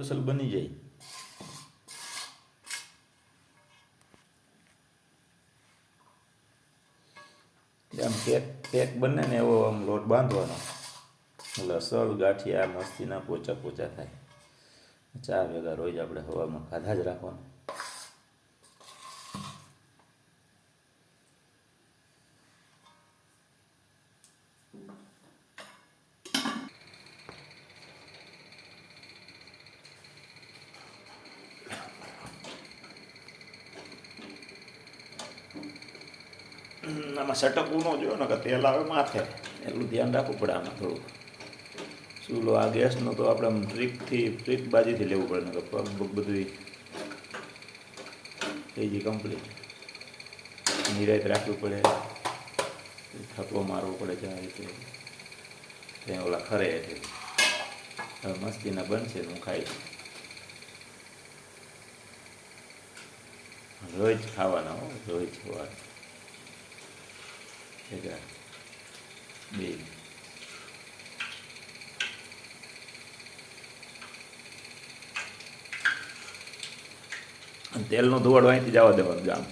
અસલ બની જાય. આમ કેક બને ને એવો આમ લોટ બાંધવાનો એટલે અસલ ગાંઠિયા મસ્તીના પોચા પોચા થાય. ચા ભેગા રોજ આપણે હવામાં ખાધા જ રાખવાનું. આમાં સટકવું ન જોયો ને કે તેલ આવે માથે, એટલું ધ્યાન રાખવું પડે આમાં થોડુંક. ચૂલો આ ગેસનો તો આપણે આમ ટ્રીક બાજીથી લેવું પડે ને કે પગ બધું થઈ જાય કમ્પ્લીટ. નિરાયત રાખવું પડે, થપ્પો મારવો પડે છે આ રીતે. ત્યાં ઓલા ખરે છે. હવે મસ્તીના બનશે હું ખાઈશ. રોજ ખાવાના હો, રોજ ખવા ભેગા બે. અને તેલનો ધોવાડો અહીંથી જવા દેવાનું ગામ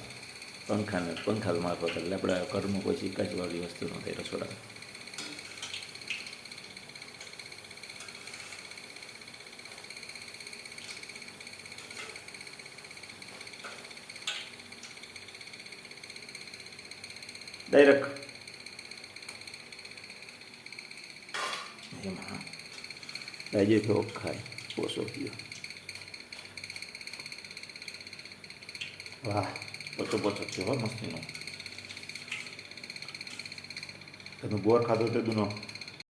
પંખા મારફત, એટલે આપણે ઘરનું કોઈ શીકાજવાળી વસ્તુ ન થાય રસોડા. ડાયરેક્ટ એમાં આજે થોડોક ખાય ઓછો થયો. વાહ, પોચો થયો હો મસ્તીનો. તમે બોર ખાધો તે દુનો